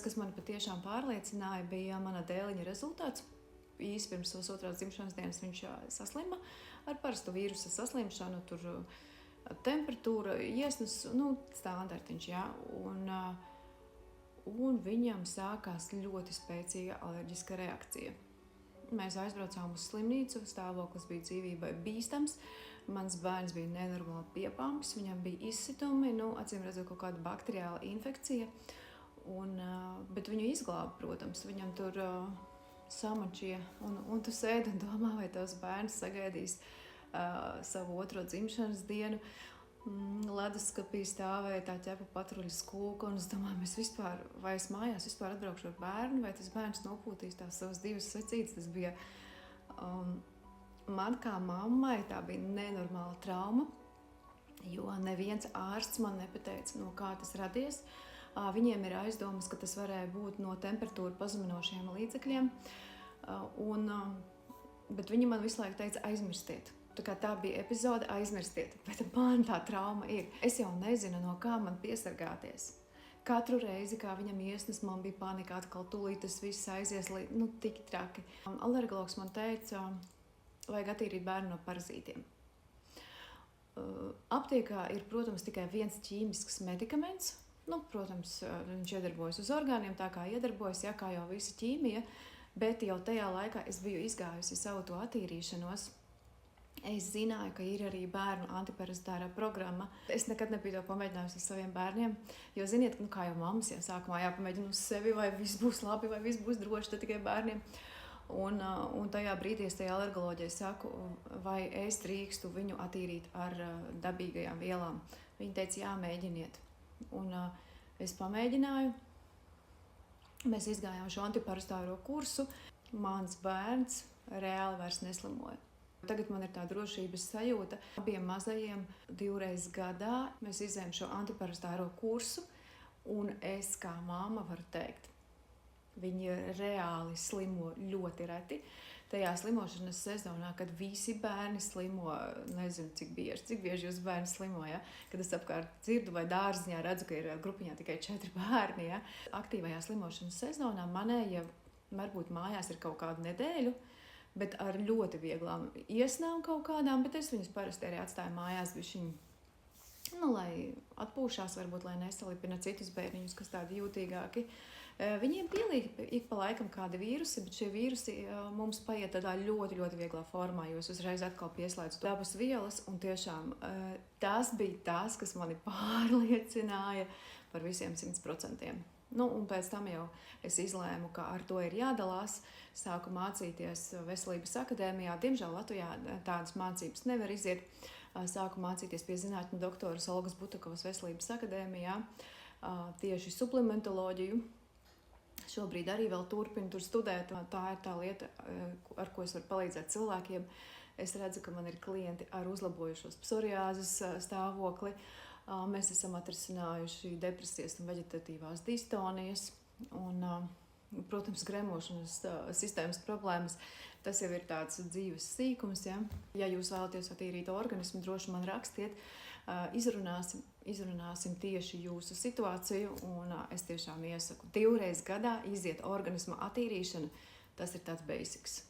kas mani patiešām pārliecināja, bija mana dēliņa rezultāts. Īsi pirms savas otrās dzimšanas dienas viņš saslima ar parastu vīrusa saslimšanu, tur temperatūra, iesnas, standartiņš, jā. Un viņam sākās ļoti spēcīga alerģiska reakcija. Mēs aizbraucām uz slimnīcu, stāvoklis bija dzīvībai bīstams. Mans bērns bija nenormāli piepāmpis, viņam bija izsitumi, acīm redzot kaut kāda bakteriāla infekcija. Bet viņu izglāba, protams, viņam tur samačīja. Un tu sēdi un domā, vai tavs bērns sagaidīs savu otro dzimšanas dienu. Leduskapī stāvēja tā ķepa patruļas kūka, un es domāju, vai es mājās vispār atbraukšu ar bērnu, vai tas bērns nopūtīs tās savas divas svecītes. Tas bija man kā mammai, tā bija nenormāla trauma, jo neviens ārsts man nepateica, no kā tas radies. Viņiem ir aizdomas, ka tas varēja būt no temperatūra pazeminošiem līdzekļiem, bet viņi man visu laiku teica, aizmirstiet. Tā bija epizode, aizmirstiet, bet man tā trauma ir. Es jau nezinu, no kā man piesargāties. Katru reizi, kā viņam iesnas, man bija panika, atkal tūlīt tas viss aizies, tik traki. Alergologs man teica, vajag attīrīt bērnu no parazītiem. Aptiekā ir, protams, tikai viens ķīmisks medikaments. Protams, viņš iedarbojas uz orgāniem, tā kā iedarbojas, kā jau visa ķīmija, bet jau tajā laikā es biju izgājusi savu to attīrīšanos. Es zināju, ka ir arī bērnu antiparasitāra programma. Es nekad nebiju to pamēģinājusi ar saviem bērniem, jo, ziniet, kā jau mammas, sākumā jāpamēģina uz sevi, vai viss būs labi, vai viss būs droši, tad tikai bērniem. Un tajā brīdī es tajā alergoloģijai saku, vai es drīkstu viņu attīrīt ar dabīgajām vielām. Viņi teica, jā, mēģiniet. Un es pamēģināju. Mēs izgājām šo antiparasitāro kursu. Mans bērns reāli vairs neslimoja. Tagad man ir tā drošības sajūta. Abiem mazajiem 2 reizes gadā mēs izējām šo antiparasitāro kursu, un es kā mamma varu teikt, viņi reāli slimo ļoti reti. Tajā slimošanas sezonā, kad visi bērni slimo, nezinu cik bieži jūs bērni slimo, ja? Kad es apkārt dzirdu vai dārziņā redzu, ka ir grupiņā tikai 4 bērni. Ja? Aktīvajā slimošanas sezonā manējie varbūt mājās ir kaut kādu nedēļu, bet ar ļoti vieglām iesnām kaut kādām, bet es viņus parasti arī atstāju mājās bišķiņ, lai atpūšās, varbūt, lai nesalipina citus bērniņus, kas tādi jūtīgāki. Viņiem pielīg ik pa laikam kādi vīrusi, bet šie vīrusi mums paiet tādā ļoti, ļoti vieglā formā, jo es uzreiz atkal pieslēdzu dabas vielas, un tiešām tas bija tas, kas mani pārliecināja par visiem 100%. Un pēc tam jau es izlēmu, ka ar to ir jādalās. Sāku mācīties Veselības akadēmijā. Diemžēl Latvijā tādas mācības nevar iziet. Sāku mācīties pie zinātņu doktoras Olgas Butakovas Veselības akadēmijā tieši suplementoloģiju. Šobrīd arī vēl turpinu tur studēt. Tā ir tā lieta, ar ko es varu palīdzēt cilvēkiem. Es redzu, ka man ir klienti ar uzlabojušos psoriāzes stāvokli. Mēs esam atrisinājuši depresijas un veģetatīvās distonijas un, protams, gremošanas sistēmas problēmas. Tas jau ir tāds dzīves sīkums, ja? Ja jūs vēlaties attīrīt organismu, droši man rakstiet, izrunāsim tieši jūsu situāciju, un es tiešām iesaku 2 reizes gadā iziet organisma attīrīšanu. Tas ir tāds basics.